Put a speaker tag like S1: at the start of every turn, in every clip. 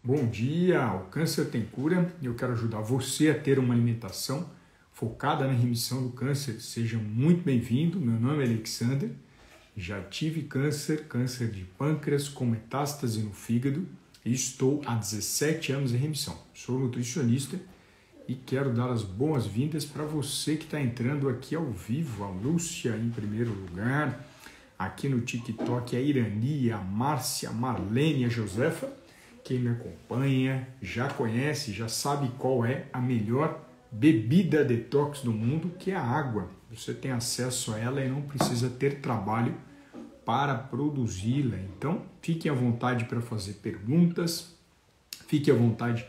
S1: Bom dia, o câncer tem cura e eu quero ajudar você a ter uma alimentação focada na remissão do câncer. Seja muito bem-vindo, meu nome é Alexander, já tive câncer de pâncreas com metástase no fígado e estou há 17 anos em remissão. Sou nutricionista e quero dar as boas-vindas para você que está entrando aqui ao vivo, a Lúcia em primeiro lugar, aqui no TikTok a Irani, a Márcia, a Marlene, a Josefa. Quem me acompanha já conhece, já sabe qual é a melhor bebida detox do mundo, que é a água. Você tem acesso a ela e não precisa ter trabalho para produzi-la. Então, fique à vontade para fazer perguntas, fique à vontade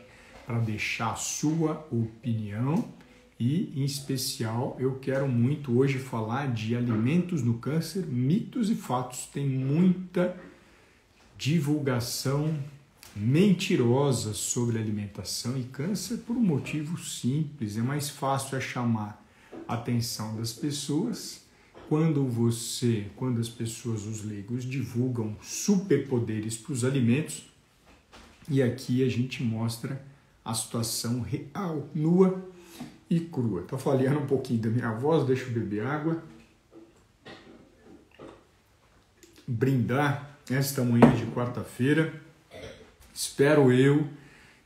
S1: para deixar a sua opinião e, em especial, eu quero muito hoje falar de alimentos no câncer, mitos e fatos. Tem muita divulgação mentirosa sobre alimentação e câncer por um motivo simples. É mais fácil chamar a atenção das pessoas quando as pessoas, os leigos, divulgam superpoderes para os alimentos, e aqui a gente mostra a situação real, nua e crua. Tá falhando um pouquinho da minha voz, deixa eu beber água. Brindar esta manhã de quarta-feira. Espero eu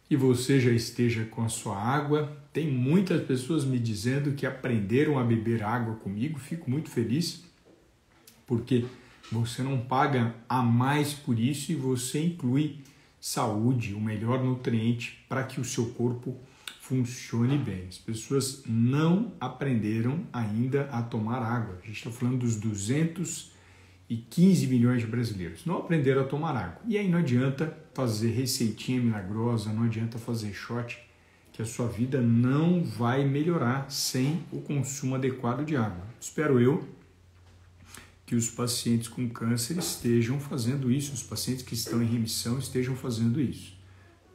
S1: que você já esteja com a sua água. Tem muitas pessoas me dizendo que aprenderam a beber água comigo. Fico muito feliz, porque você não paga a mais por isso e você inclui saúde, o melhor nutriente para que o seu corpo funcione bem. As pessoas não aprenderam ainda a tomar água. A gente está falando dos 215 milhões de brasileiros. Não aprenderam a tomar água. E aí não adianta fazer receitinha milagrosa, não adianta fazer shot, que a sua vida não vai melhorar sem o consumo adequado de água. Espero eu que os pacientes com câncer estejam fazendo isso, os pacientes que estão em remissão estejam fazendo isso.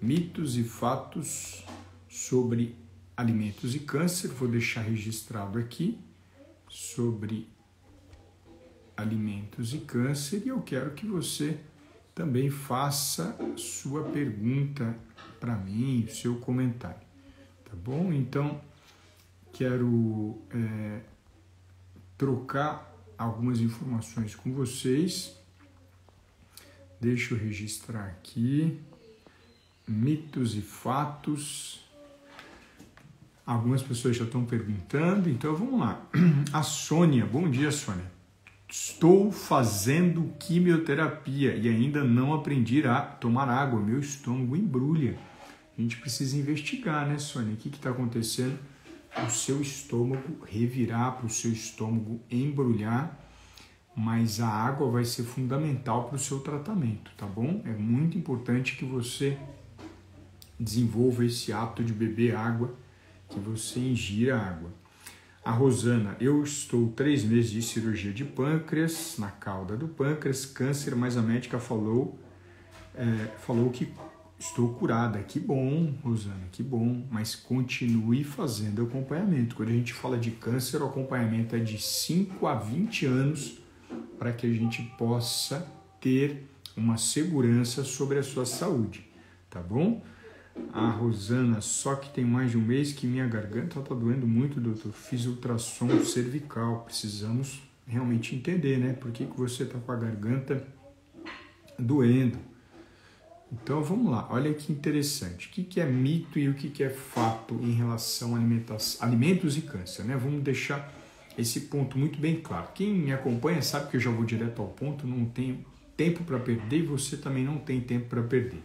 S1: Mitos e fatos sobre alimentos e câncer, vou deixar registrado aqui, sobre alimentos e câncer, e eu quero que você também faça sua pergunta para mim, o seu comentário, tá bom? Então, quero trocar algumas informações com vocês. Deixa eu registrar aqui, mitos e fatos. Algumas pessoas já estão perguntando, então vamos lá. A Sônia, bom dia, Sônia. Estou fazendo quimioterapia e ainda não aprendi a tomar água. Meu estômago embrulha. A gente precisa investigar, né, Sônia? O que está acontecendo? O seu estômago revirar, para o seu estômago embrulhar, mas a água vai ser fundamental para o seu tratamento, tá bom? É muito importante que você desenvolva esse hábito de beber água, que você ingira água. A Rosana, eu estou 3 meses de cirurgia de pâncreas, na cauda do pâncreas, câncer, mas a médica falou que estou curada. Que bom, Rosana, que bom, mas continue fazendo acompanhamento. Quando a gente fala de câncer, o acompanhamento é de 5 a 20 anos para que a gente possa ter uma segurança sobre a sua saúde, tá bom? A Rosana, só que tem mais de um mês que minha garganta está doendo muito, doutor. Fiz ultrassom cervical. Precisamos realmente entender, né? Por que você está com a garganta doendo? Então, vamos lá. Olha que interessante. O que é mito e o que é fato em relação a alimentos e câncer, né? Vamos deixar esse ponto muito bem claro. Quem me acompanha sabe que eu já vou direto ao ponto, não tenho tempo para perder e você também não tem tempo para perder.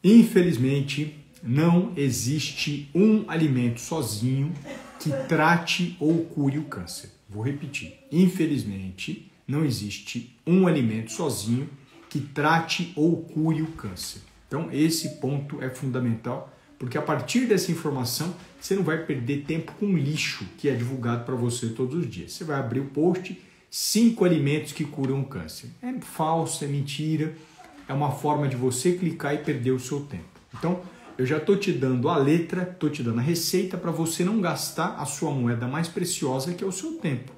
S1: Infelizmente, não existe um alimento sozinho que trate ou cure o câncer. Vou repetir. Infelizmente, não existe um alimento sozinho que trate ou cure o câncer. Então, esse ponto é fundamental, porque a partir dessa informação, você não vai perder tempo com lixo que é divulgado para você todos os dias. Você vai abrir o post, 5 alimentos que curam o câncer. É falso, é mentira. É uma forma de você clicar e perder o seu tempo. Então, eu já estou te dando a letra, estou te dando a receita para você não gastar a sua moeda mais preciosa, que é o seu tempo.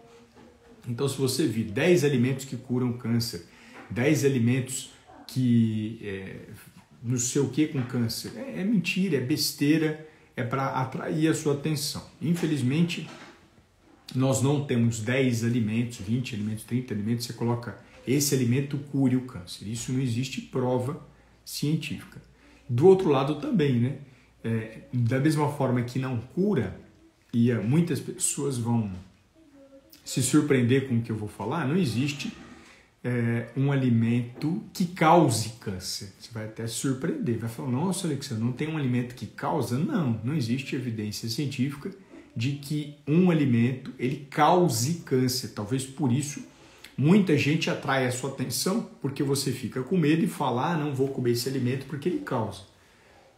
S1: Então, se você vir 10 alimentos que curam câncer, 10 alimentos que não sei o que com câncer. É mentira, é besteira, é para atrair a sua atenção. Infelizmente, nós não temos 10 alimentos, 20 alimentos, 30 alimentos, você coloca esse alimento cure o câncer. Isso não existe prova científica. Do outro lado também, né? Da mesma forma que não cura, e muitas pessoas vão se surpreender com o que eu vou falar, não existe um alimento que cause câncer. Você vai até se surpreender, vai falar, nossa, Alexandre, não tem um alimento que causa? Não existe evidência científica de que um alimento ele cause câncer. Talvez por isso muita gente atrai a sua atenção, porque você fica com medo e fala, não vou comer esse alimento porque ele causa.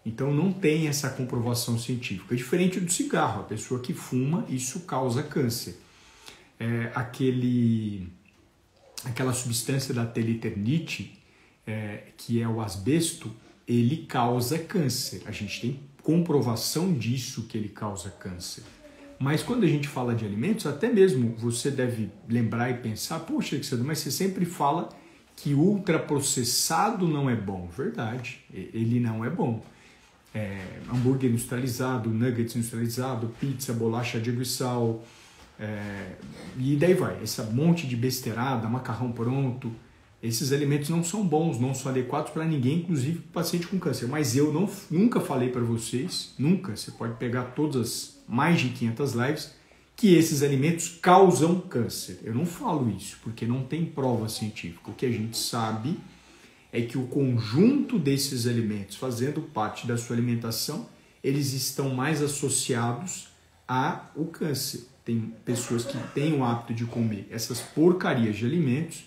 S1: Então não tem essa comprovação científica. Diferente do cigarro, a pessoa que fuma, isso causa câncer. Aquela substância da teliternite, que é o asbesto, ele causa câncer. A gente tem comprovação disso que ele causa câncer. Mas quando a gente fala de alimentos, até mesmo você deve lembrar e pensar, poxa, Alexandre, mas você sempre fala que ultraprocessado não é bom. Verdade, ele não é bom. Hambúrguer industrializado, nuggets industrializado, pizza, bolacha de água e sal, e daí vai, esse monte de besteirada, macarrão pronto, esses alimentos não são bons, não são adequados para ninguém, inclusive para paciente com câncer. Mas eu nunca falei para vocês, nunca, você pode pegar todas as mais de 500 lives, que esses alimentos causam câncer. Eu não falo isso, porque não tem prova científica. O que a gente sabe é que o conjunto desses alimentos, fazendo parte da sua alimentação, eles estão mais associados ao câncer. Tem pessoas que têm o hábito de comer essas porcarias de alimentos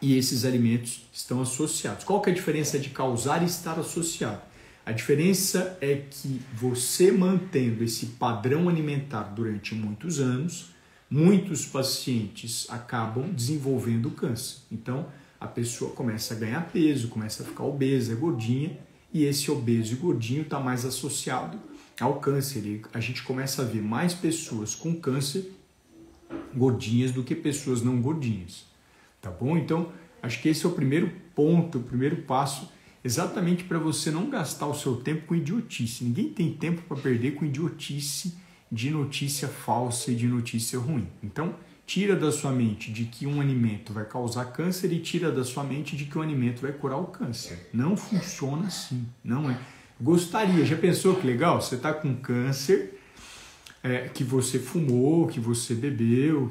S1: e esses alimentos estão associados. Qual que é a diferença de causar e estar associado? A diferença é que você mantendo esse padrão alimentar durante muitos anos, muitos pacientes acabam desenvolvendo câncer. Então, a pessoa começa a ganhar peso, começa a ficar obesa, gordinha, e esse obeso e gordinho está mais associado ao câncer. A gente começa a ver mais pessoas com câncer gordinhas do que pessoas não gordinhas. Tá bom? Então, acho que esse é o primeiro ponto, o primeiro passo, exatamente para você não gastar o seu tempo com idiotice. Ninguém tem tempo para perder com idiotice de notícia falsa e de notícia ruim. Então, tira da sua mente de que um alimento vai causar câncer e tira da sua mente de que um alimento vai curar o câncer. Não funciona assim, não é. Gostaria, já pensou que legal? Você está com câncer, que você fumou, que você bebeu,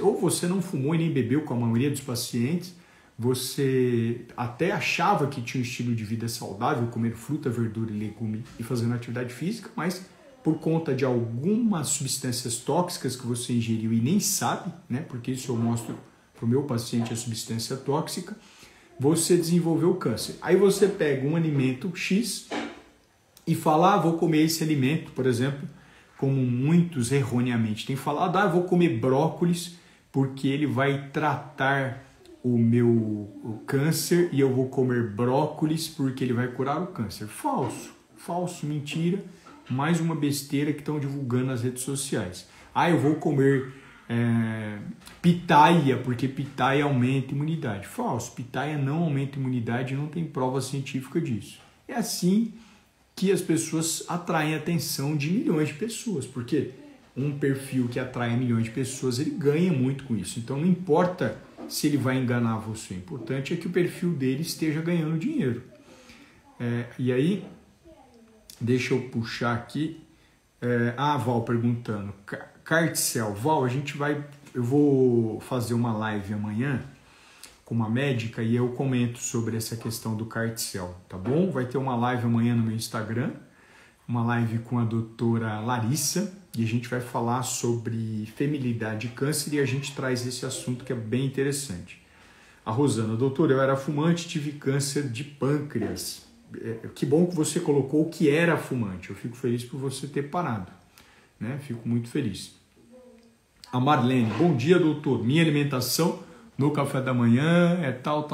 S1: ou você não fumou e nem bebeu, com a maioria dos pacientes, você até achava que tinha um estilo de vida saudável, comendo fruta, verdura e legume e fazendo atividade física, mas por conta de algumas substâncias tóxicas que você ingeriu e nem sabe, né? Porque isso eu mostro para o meu paciente a substância tóxica, você desenvolveu câncer. Aí você pega um alimento X e fala, vou comer esse alimento, por exemplo, como muitos erroneamente têm falado, vou comer brócolis porque ele vai tratar o meu câncer e eu vou comer brócolis porque ele vai curar o câncer. Falso, mentira, mais uma besteira que estão divulgando nas redes sociais. Eu vou comer pitaia porque pitaia aumenta a imunidade. Falso, pitaia não aumenta a imunidade, não tem prova científica disso. É assim que as pessoas atraem a atenção de milhões de pessoas, porque um perfil que atrai milhões de pessoas, ele ganha muito com isso. Então não importa se ele vai enganar você, o importante é que o perfil dele esteja ganhando dinheiro. E aí, deixa eu puxar aqui, Val perguntando, Cartcel, Val, eu vou fazer uma live amanhã com uma médica e eu comento sobre essa questão do Cartcel, tá bom? Vai ter uma live amanhã no meu Instagram, uma live com a doutora Larissa, e a gente vai falar sobre feminilidade e câncer e a gente traz esse assunto que é bem interessante. A Rosana, doutora, eu era fumante, tive câncer de pâncreas. Que bom que você colocou o que era fumante, eu fico feliz por você ter parado, né? Fico muito feliz. A Marlene, bom dia, doutor, minha alimentação no café da manhã é tal.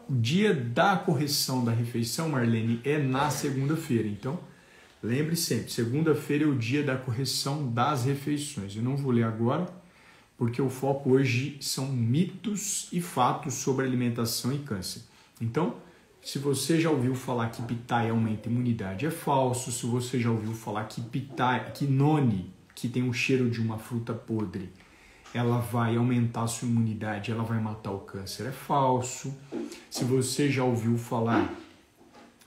S1: O dia da correção da refeição, Marlene, é na segunda-feira. Então, lembre sempre, segunda-feira é o dia da correção das refeições. Eu não vou ler agora, porque o foco hoje são mitos e fatos sobre alimentação e câncer. Então, Se você já ouviu falar que pitaia aumenta a imunidade, é falso. Se você já ouviu falar que que noni, que tem o cheiro de uma fruta podre, ela vai aumentar a sua imunidade, ela vai matar o câncer, é falso. Se você já ouviu falar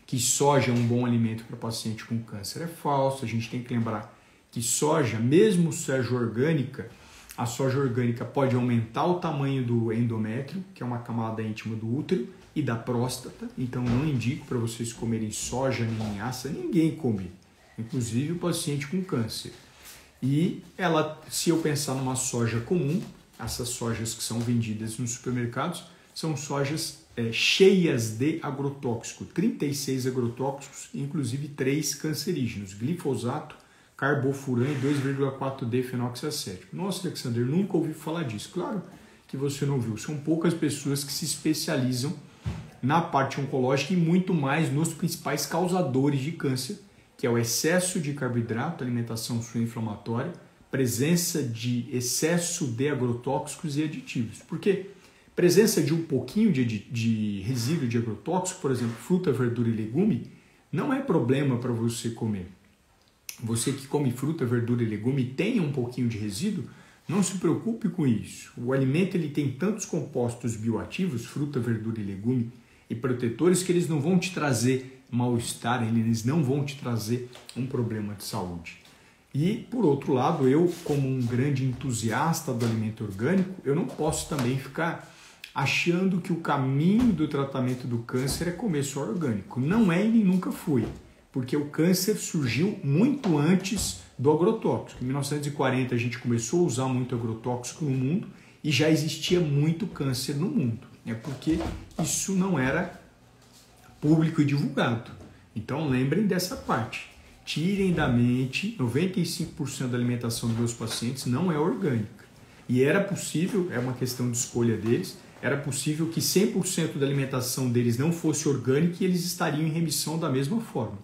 S1: que soja é um bom alimento para paciente com câncer, é falso. A gente tem que lembrar que soja, mesmo soja orgânica, a soja orgânica pode aumentar o tamanho do endométrio, que é uma camada íntima do útero, e da próstata. Então não indico para vocês comerem soja nem linhaça, ninguém come, inclusive o paciente com câncer. E ela, se eu pensar numa soja comum, essas sojas que são vendidas nos supermercados, são sojas cheias de agrotóxico, 36 agrotóxicos, inclusive 3 cancerígenos, glifosato, carbofurano e 2,4-D fenoxiacético. Nossa, Alexander, nunca ouvi falar disso. Claro que você não viu, são poucas pessoas que se especializam na parte oncológica e muito mais nos principais causadores de câncer, que é o excesso de carboidrato, alimentação inflamatória, presença de excesso de agrotóxicos e aditivos. Porque presença de um pouquinho de resíduo de agrotóxico, por exemplo, fruta, verdura e legume, não é problema para você comer. Você que come fruta, verdura e legume e tem um pouquinho de resíduo, não se preocupe com isso. O alimento ele tem tantos compostos bioativos, fruta, verdura e legume, e protetores, que eles não vão te trazer mal-estar, eles não vão te trazer um problema de saúde. E, por outro lado, eu, como um grande entusiasta do alimento orgânico, eu não posso também ficar achando que o caminho do tratamento do câncer é comer só orgânico. Não é e nem nunca foi, porque o câncer surgiu muito antes do agrotóxico. Em 1940 a gente começou a usar muito agrotóxico no mundo e já existia muito câncer no mundo. É porque isso não era público e divulgado. Então lembrem dessa parte. Tirem da mente, 95% da alimentação dos meus pacientes não é orgânica. E era possível, é uma questão de escolha deles, era possível que 100% da alimentação deles não fosse orgânica e eles estariam em remissão da mesma forma.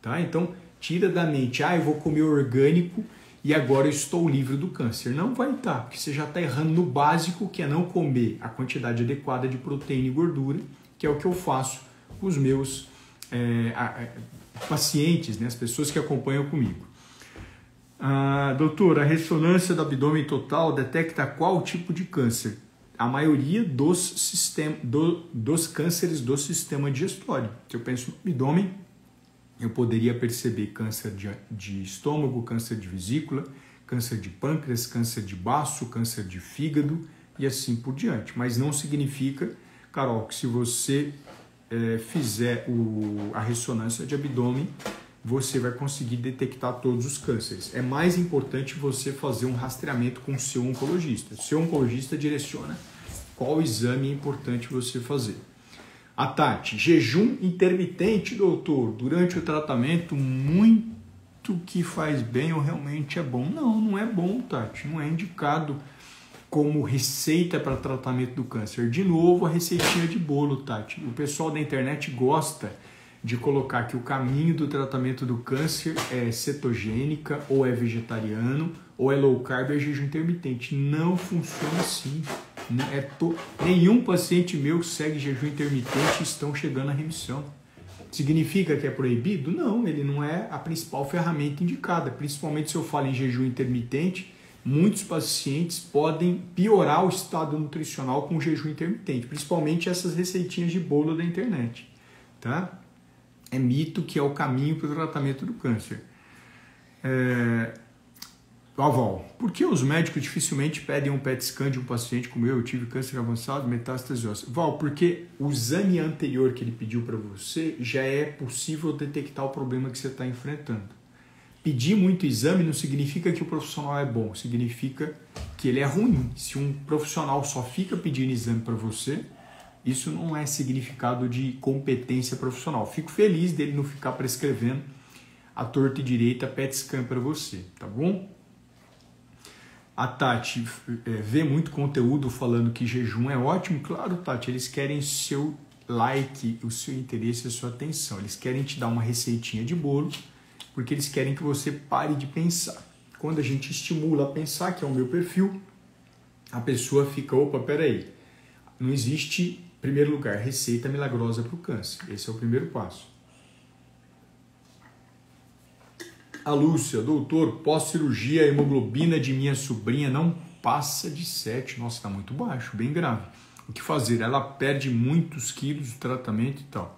S1: Tá? Então, tira da mente, eu vou comer orgânico e agora eu estou livre do câncer. Não vai estar, porque você já está errando no básico, que é não comer a quantidade adequada de proteína e gordura, que é o que eu faço com os meus pacientes, né, as pessoas que acompanham comigo. Doutor, a ressonância do abdômen total detecta qual tipo de câncer? A maioria dos cânceres do sistema digestório. Se eu penso no abdômen, eu poderia perceber câncer de estômago, câncer de vesícula, câncer de pâncreas, câncer de baço, câncer de fígado e assim por diante. Mas não significa, Carol, que se você fizer a ressonância de abdômen, você vai conseguir detectar todos os cânceres. É mais importante você fazer um rastreamento com o seu oncologista. O seu oncologista direciona qual exame é importante você fazer. A Tati, jejum intermitente, doutor, durante o tratamento, muito que faz bem ou realmente é bom? Não, não é bom, Tati, não é indicado como receita para tratamento do câncer. De novo, a receitinha de bolo, Tati. O pessoal da internet gosta de colocar que o caminho do tratamento do câncer é cetogênica, ou é vegetariano, ou é low carb, é jejum intermitente. Não funciona assim. Nenhum paciente meu que segue jejum intermitente estão chegando à remissão. Significa que é proibido? Não, ele não é a principal ferramenta indicada. Principalmente se eu falo em jejum intermitente, muitos pacientes podem piorar o estado nutricional com jejum intermitente, principalmente essas receitinhas de bolo da internet. Tá? É mito que é o caminho para o tratamento do câncer. Val, por que os médicos dificilmente pedem um PET scan de um paciente como eu tive câncer avançado, metástase óssea? Val, porque o exame anterior que ele pediu para você já é possível detectar o problema que você está enfrentando. Pedir muito exame não significa que o profissional é bom, significa que ele é ruim. Se um profissional só fica pedindo exame para você, isso não é significado de competência profissional. Fico feliz dele não ficar prescrevendo a torta e direita PET scan para você, tá bom? A Tati vê muito conteúdo falando que jejum é ótimo. Claro, Tati, eles querem seu like, o seu interesse, a sua atenção. Eles querem te dar uma receitinha de bolo, porque eles querem que você pare de pensar. Quando a gente estimula a pensar, que é o meu perfil, a pessoa fica, opa, peraí, não existe Em primeiro lugar, receita milagrosa para o câncer. Esse é o primeiro passo. A Lúcia, doutor, pós-cirurgia, a hemoglobina de minha sobrinha não passa de 7. Nossa, está muito baixo, bem grave. O que fazer? Ela perde muitos quilos do tratamento e tal.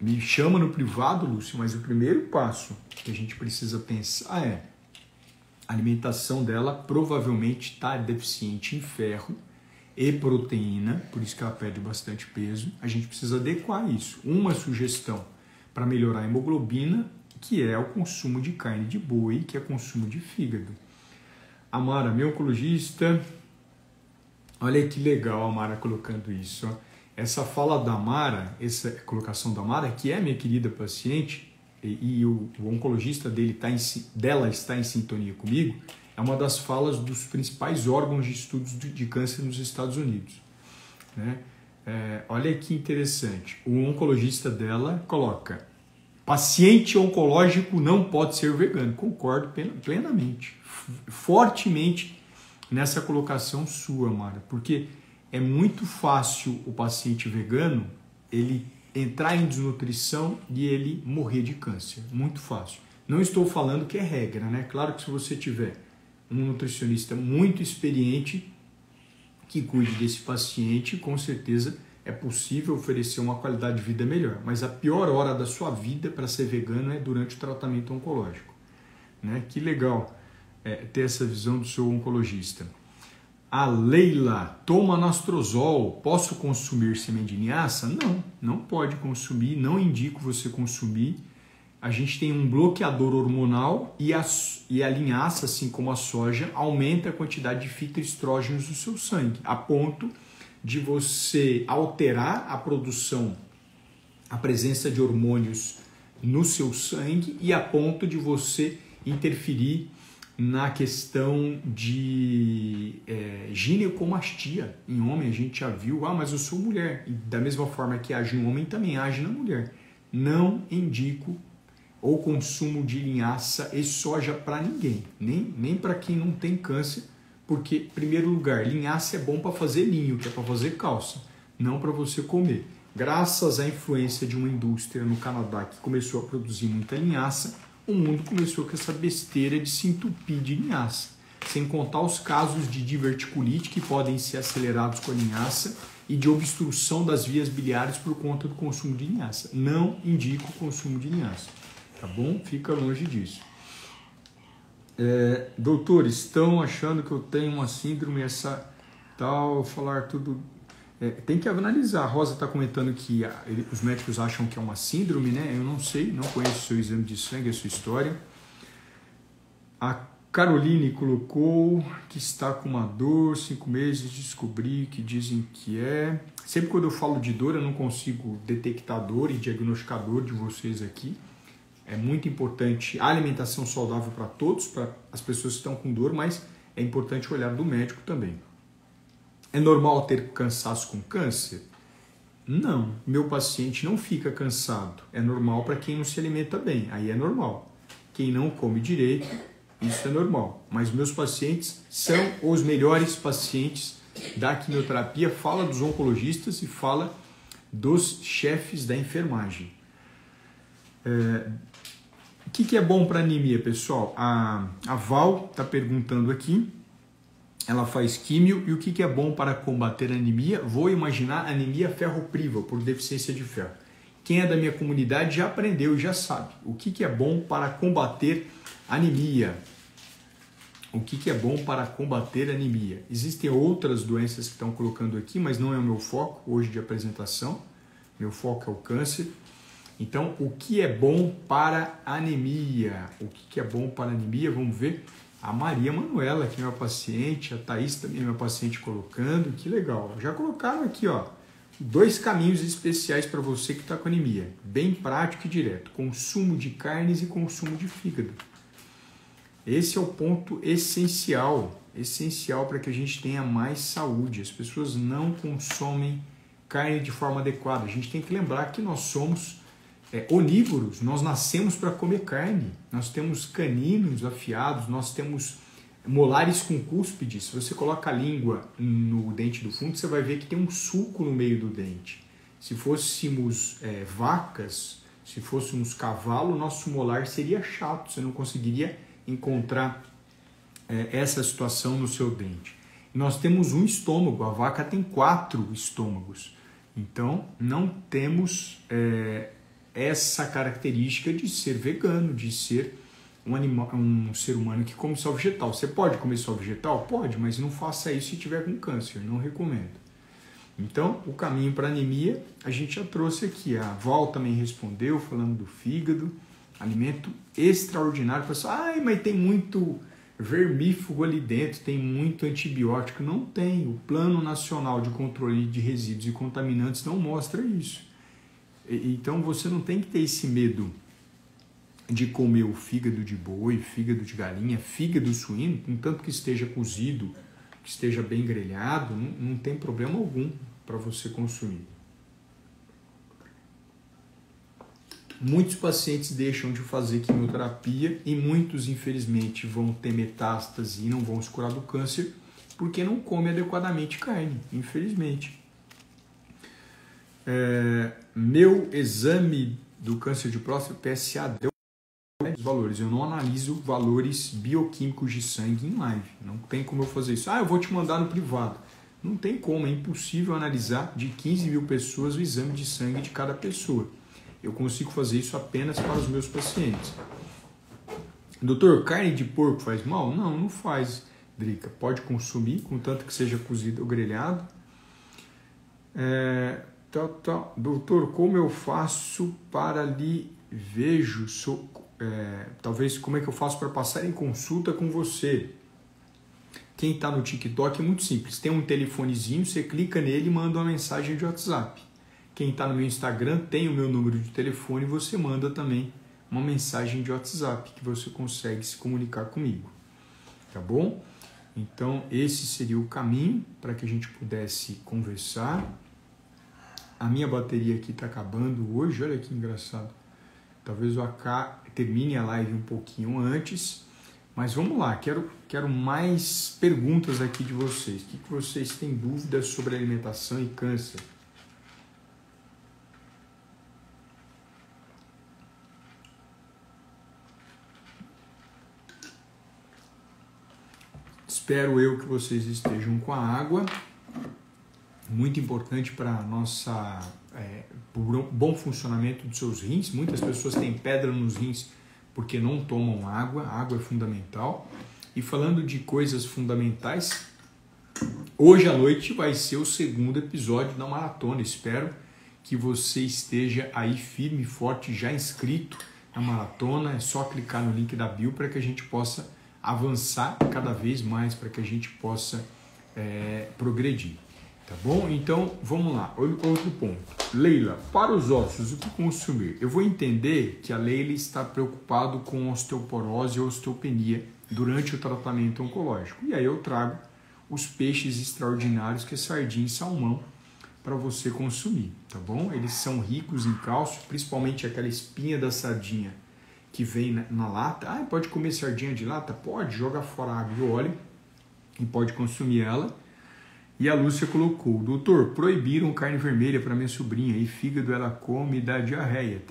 S1: Me chama no privado, Lúcia, mas o primeiro passo que a gente precisa pensar é a alimentação dela provavelmente está deficiente em ferro e proteína, por isso que ela perde bastante peso. A gente precisa adequar isso. Uma sugestão para melhorar a hemoglobina, que é o consumo de carne de boi, que é consumo de fígado. Amara, meu oncologista, olha que legal a Amara colocando isso. Ó. Essa fala da Amara, essa colocação da Amara, que é minha querida paciente, e o oncologista dela está em sintonia comigo, é uma das falas dos principais órgãos de estudos de câncer nos Estados Unidos. Né? Olha que interessante, o oncologista dela coloca: paciente oncológico não pode ser vegano. Concordo plenamente, fortemente nessa colocação sua, Mara, porque é muito fácil o paciente vegano ele entrar em desnutrição e ele morrer de câncer. Muito fácil. Não estou falando que é regra, né? Claro que se você tiver um nutricionista muito experiente que cuide desse paciente, com certeza é possível oferecer uma qualidade de vida melhor. Mas a pior hora da sua vida para ser vegano é durante o tratamento oncológico. Né? Que legal ter essa visão do seu oncologista. A Leila, toma anastrozol, posso consumir semente de linhaça? Não, não pode consumir, não indico você consumir. A gente tem um bloqueador hormonal e a linhaça, assim como a soja, aumenta a quantidade de fitoestrógenos do seu sangue, a ponto de você alterar a produção, a presença de hormônios no seu sangue e a ponto de você interferir na questão de ginecomastia. Em homem a gente já viu, mas eu sou mulher. E da mesma forma que age no homem, também age na mulher. Não indico o consumo de linhaça e soja para ninguém, nem para quem não tem câncer, porque, em primeiro lugar, linhaça é bom para fazer linho, que é para fazer calça, não para você comer. Graças à influência de uma indústria no Canadá que começou a produzir muita linhaça, o mundo começou com essa besteira de se entupir de linhaça, sem contar os casos de diverticulite que podem ser acelerados com a linhaça e de obstrução das vias biliares por conta do consumo de linhaça. Não indico o consumo de linhaça, tá bom? Fica longe disso. Doutor, estão achando que eu tenho uma síndrome, essa tal, falar tudo... tem que analisar. A Rosa está comentando que os médicos acham que é uma síndrome, né? Eu não sei, não conheço o seu exame de sangue, a sua história. A Caroline colocou que está com uma dor, 5 meses, descobri que dizem que é. Sempre quando eu falo de dor, eu não consigo detectador e diagnosticador de vocês aqui. É muito importante a alimentação saudável para todos, para as pessoas que estão com dor, mas é importante o olhar do médico também. É normal ter cansaço com câncer? Não, meu paciente não fica cansado. É normal para quem não se alimenta bem, aí é normal. Quem não come direito, isso é normal. Mas meus pacientes são os melhores pacientes da quimioterapia, fala dos oncologistas e fala dos chefes da enfermagem. O que é bom para anemia, pessoal? A Val está perguntando aqui. Ela faz químio e o que é bom para combater a anemia? Vou imaginar anemia ferropriva, por deficiência de ferro. Quem é da minha comunidade já aprendeu e já sabe. O que é bom para combater anemia? O que é bom para combater anemia? Existem outras doenças que estão colocando aqui, mas não é o meu foco hoje de apresentação. Meu foco é o câncer. Então, o que é bom para anemia? O que é bom para anemia? Vamos ver. A Maria Manuela, que é minha paciente, a Thaís também é minha paciente colocando, que legal. Já colocaram aqui, ó, 2 caminhos especiais para você que está com anemia, bem prático e direto, consumo de carnes e consumo de fígado. Esse é o ponto essencial para que a gente tenha mais saúde. As pessoas não consomem carne de forma adequada. A gente tem que lembrar que nós somos onívoros, nós nascemos para comer carne, nós temos caninos afiados, nós temos Molares com cúspide, se você coloca a língua no dente do fundo, você vai ver que tem um sulco no meio do dente. Se fôssemos vacas, se fôssemos cavalo, nosso molar seria chato, você não conseguiria encontrar essa situação no seu dente. Nós temos um estômago, a vaca tem 4 estômagos. Então, não temos essa característica de ser vegano, de ser um ser humano que come só vegetal. Você pode comer só vegetal? Pode, mas não faça isso se tiver com câncer, não recomendo. Então, o caminho para anemia, a gente já trouxe aqui. A Val também respondeu, falando do fígado. Alimento extraordinário. Pessoal, mas tem muito vermífugo ali dentro, tem muito antibiótico. Não tem. O Plano Nacional de Controle de Resíduos e Contaminantes não mostra isso. Então, você não tem que ter esse medo de comer o fígado de boi, fígado de galinha, fígado suíno, contanto que esteja cozido, que esteja bem grelhado, não tem problema algum para você consumir. Muitos pacientes deixam de fazer quimioterapia e muitos, infelizmente, vão ter metástase e não vão se curar do câncer porque não comem adequadamente carne, infelizmente. Meu exame do câncer de próstata, PSA, deu os valores. Eu não analiso valores bioquímicos de sangue em live. Não tem como eu fazer isso. Eu vou te mandar no privado. Não tem como, é impossível analisar de 15 mil pessoas o exame de sangue de cada pessoa. Eu consigo fazer isso apenas para os meus pacientes. Doutor, carne de porco faz mal? Não, não faz, Drica. Pode consumir, contanto que seja cozido ou grelhado. Doutor, como eu faço para lhe vejo? Talvez como é que eu faço para passar em consulta com você? Quem está no TikTok é muito simples. Tem um telefonezinho, você clica nele e manda uma mensagem de WhatsApp. Quem está no meu Instagram tem o meu número de telefone e você manda também uma mensagem de WhatsApp que você consegue se comunicar comigo. Tá bom? Então, esse seria o caminho para que a gente pudesse conversar. A minha bateria aqui está acabando hoje, olha que engraçado. Talvez eu termine a live um pouquinho antes, mas vamos lá, quero mais perguntas aqui de vocês. O que vocês têm dúvidas sobre alimentação e câncer? Espero eu que vocês estejam com a água, muito importante para o bom funcionamento dos seus rins. Muitas pessoas têm pedra nos rins porque não tomam água, a água é fundamental. E falando de coisas fundamentais, hoje à noite vai ser o 2º episódio da maratona. Espero que você esteja aí firme e forte, já inscrito na maratona. É só clicar no link da bio para que a gente possa avançar cada vez mais, para que a gente possa progredir. Tá bom? Então, vamos lá. Outro ponto. Leila, para os ossos, o que consumir? Eu vou entender que a Leila está preocupada com osteoporose ou osteopenia durante o tratamento oncológico. E aí eu trago os peixes extraordinários, que é sardinha e salmão, para você consumir, tá bom? Eles são ricos em cálcio, principalmente aquela espinha da sardinha que vem na lata. Pode comer sardinha de lata? Pode, joga fora água e óleo e pode consumir ela. E a Lúcia colocou, doutor, proibiram carne vermelha para minha sobrinha e fígado ela come e dá diarreia.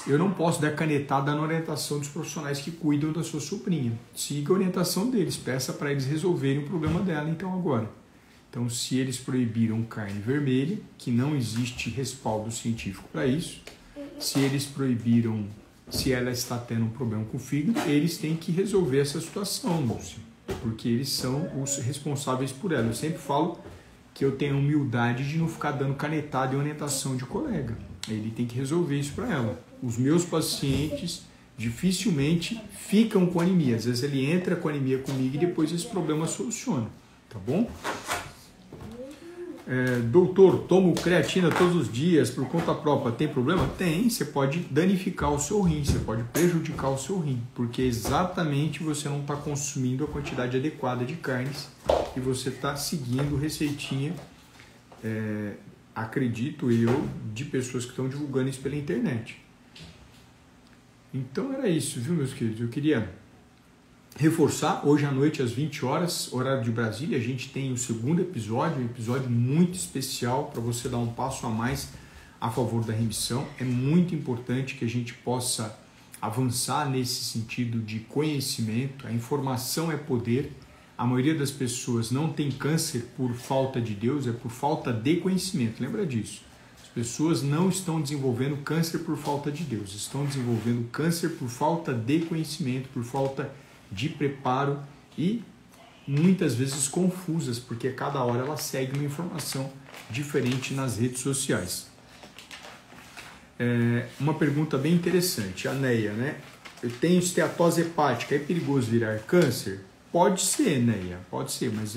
S1: Eu não posso dar canetada na orientação dos profissionais que cuidam da sua sobrinha. Siga a orientação deles, peça para eles resolverem o problema dela então agora. Então, se eles proibiram carne vermelha, que não existe respaldo científico para isso, se eles proibiram, se ela está tendo um problema com o fígado, eles têm que resolver essa situação, Lúcia, porque eles são os responsáveis por ela. Eu sempre falo que eu tenho a humildade de não ficar dando canetada em orientação de colega. Ele tem que resolver isso para ela. Os meus pacientes dificilmente ficam com anemia. Às vezes ele entra com anemia comigo e depois esse problema soluciona. Tá bom? Doutor, tomo creatina todos os dias por conta própria, tem problema? Tem, você pode danificar o seu rim, você pode prejudicar o seu rim, porque exatamente você não está consumindo a quantidade adequada de carnes e você está seguindo receitinha, acredito eu, de pessoas que estão divulgando isso pela internet. Então era isso, viu, meus queridos? Eu queria reforçar, hoje à noite às 20 horas, horário de Brasília, a gente tem o segundo episódio, um episódio muito especial para você dar um passo a mais a favor da remissão. É muito importante que a gente possa avançar nesse sentido de conhecimento. A informação é poder. A maioria das pessoas não tem câncer por falta de Deus, é por falta de conhecimento. Lembra disso? As pessoas não estão desenvolvendo câncer por falta de Deus, estão desenvolvendo câncer por falta de conhecimento, por falta de preparo e muitas vezes confusas, porque cada hora ela segue uma informação diferente nas redes sociais. Uma pergunta bem interessante, a Neia, né? Eu tenho esteatose hepática, é perigoso virar câncer? Pode ser, Neia, pode ser, mas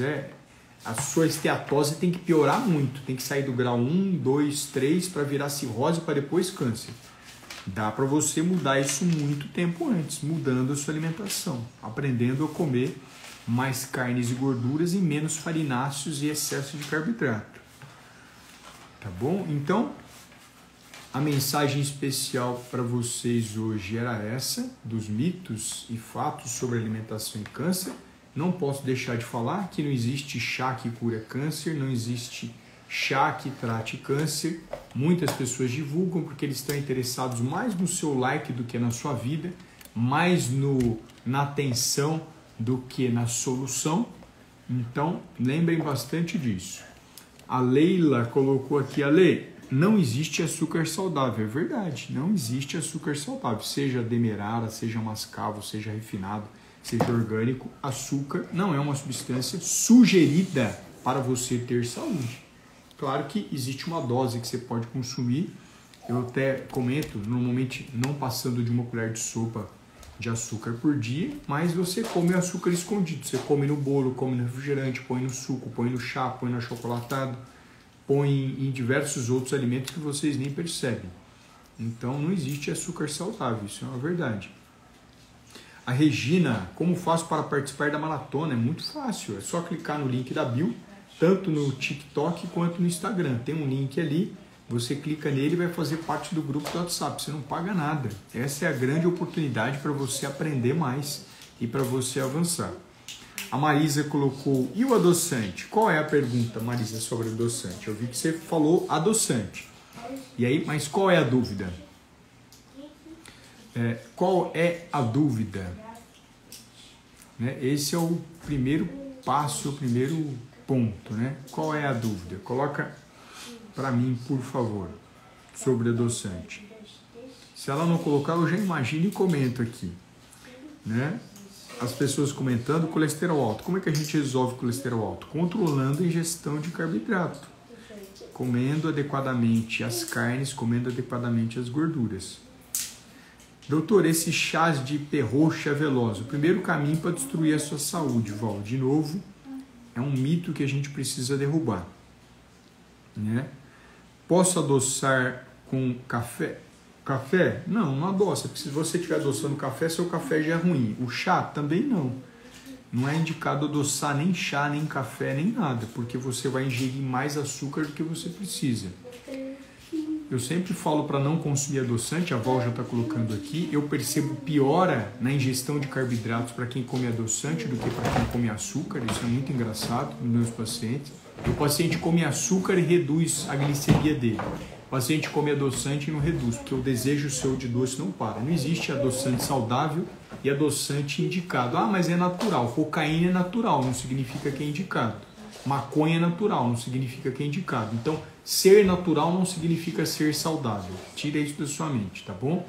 S1: a sua esteatose tem que piorar muito, tem que sair do grau 1, 2, 3 para virar cirrose para depois câncer. Dá para você mudar isso muito tempo antes, mudando a sua alimentação, aprendendo a comer mais carnes e gorduras e menos farináceos e excesso de carboidrato. Tá bom? Então, a mensagem especial para vocês hoje era essa, dos mitos e fatos sobre alimentação e câncer. Não posso deixar de falar que não existe chá que cura câncer, não existe chá que trate câncer. Muitas pessoas divulgam porque eles estão interessados mais no seu like do que na sua vida, mais na atenção do que na solução. Então, lembrem bastante disso. A Leila colocou aqui, não existe açúcar saudável. É verdade, não existe açúcar saudável. Seja demerara, seja mascavo, seja refinado, seja orgânico, açúcar não é uma substância sugerida para você ter saúde. Claro que existe uma dose que você pode consumir. Eu até comento, normalmente não passando de uma colher de sopa de açúcar por dia, mas você come açúcar escondido. Você come no bolo, come no refrigerante, põe no suco, põe no chá, põe no achocolatado, põe em diversos outros alimentos que vocês nem percebem. Então não existe açúcar saudável, isso é uma verdade. A Regina, como faço para participar da maratona? É muito fácil, é só clicar no link da bio, tanto no TikTok quanto no Instagram. Tem um link ali, você clica nele e vai fazer parte do grupo do WhatsApp. Você não paga nada. Essa é a grande oportunidade para você aprender mais e para você avançar. A Marisa colocou, e o adoçante? Qual é a pergunta, Marisa, sobre adoçante? Eu vi que você falou adoçante. E aí, mas qual é a dúvida? Qual é a dúvida? Esse é o primeiro passo, o primeiro ponto, né? Qual é a dúvida? Coloca para mim, por favor, sobre adoçante. Se ela não colocar, eu já imagino e comento aqui, né? As pessoas comentando colesterol alto. Como é que a gente resolve colesterol alto? Controlando a ingestão de carboidrato, comendo adequadamente as carnes, comendo adequadamente as gorduras. Doutor, esses chás de perroxa veloz, o primeiro caminho para destruir a sua saúde, Val, de novo, é um mito que a gente precisa derrubar, né? Posso adoçar com café? Café? Não adoça, porque se você estiver adoçando café, seu café já é ruim. O chá também não. Não é indicado adoçar nem chá, nem café, nem nada, porque você vai ingerir mais açúcar do que você precisa. Eu sempre falo para não consumir adoçante, a Val já está colocando aqui. Eu percebo piora na ingestão de carboidratos para quem come adoçante do que para quem come açúcar. Isso é muito engraçado nos meus pacientes. O paciente come açúcar e reduz a glicemia dele. O paciente come adoçante e não reduz, porque o desejo seu de doce não para. Não existe adoçante saudável e adoçante indicado. Ah, mas é natural. Cocaína é natural, não significa que é indicado. Maconha é natural, não significa que é indicado. Então, ser natural não significa ser saudável. Tira isso da sua mente, tá bom?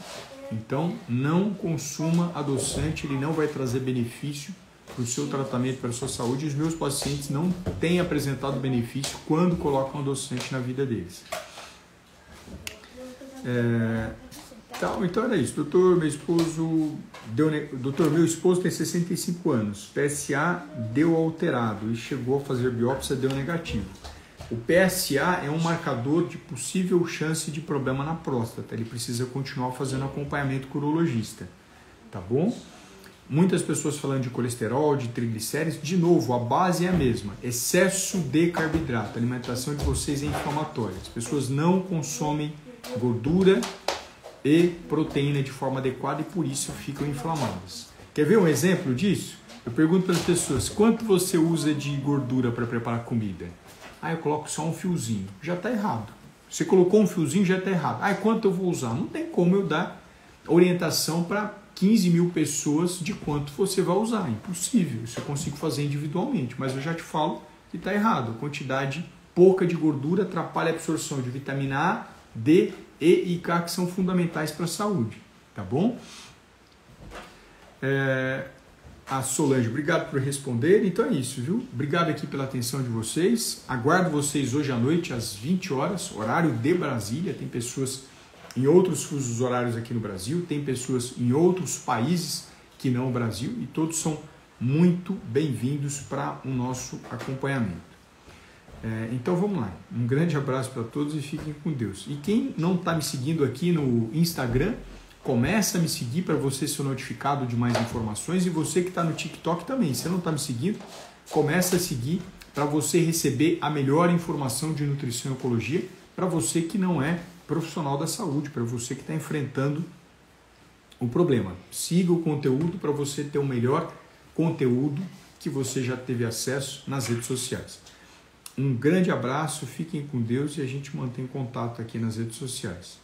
S1: Então, não consuma adoçante, ele não vai trazer benefício para o seu tratamento, para a sua saúde. Os meus pacientes não têm apresentado benefício quando colocam adoçante na vida deles. Então era isso. Doutor, meu esposo tem 65 anos. PSA deu alterado e chegou a fazer biópsia, deu negativo. O PSA é um marcador de possível chance de problema na próstata. Ele precisa continuar fazendo acompanhamento com o urologista. Tá bom? Muitas pessoas falando de colesterol, de triglicéridos. De novo, a base é a mesma. Excesso de carboidrato. A alimentação de vocês é inflamatória. As pessoas não consomem gordura e proteína de forma adequada e por isso ficam inflamadas. Quer ver um exemplo disso? Eu pergunto para as pessoas, quanto você usa de gordura para preparar comida? Eu coloco só um fiozinho. Já está errado. Você colocou um fiozinho, já está errado. Quanto eu vou usar? Não tem como eu dar orientação para 15 mil pessoas de quanto você vai usar. Impossível. Isso eu consigo fazer individualmente. Mas eu já te falo que está errado. A quantidade pouca de gordura atrapalha a absorção de vitamina A, D, E e K, que são fundamentais para a saúde. Tá bom? A Solange, obrigado por responder. Então é isso, viu? Obrigado aqui pela atenção de vocês. Aguardo vocês hoje à noite às 20 horas, horário de Brasília. Tem pessoas em outros fusos horários aqui no Brasil, tem pessoas em outros países que não o Brasil, e todos são muito bem-vindos para o nosso acompanhamento. Então vamos lá. Um grande abraço para todos e fiquem com Deus. E quem não está me seguindo aqui no Instagram, começa a me seguir para você ser notificado de mais informações, e você que está no TikTok também, se não está me seguindo, começa a seguir para você receber a melhor informação de nutrição e ecologia para você que não é profissional da saúde, para você que está enfrentando o problema. Siga o conteúdo para você ter o melhor conteúdo que você já teve acesso nas redes sociais. Um grande abraço, fiquem com Deus e a gente mantém contato aqui nas redes sociais.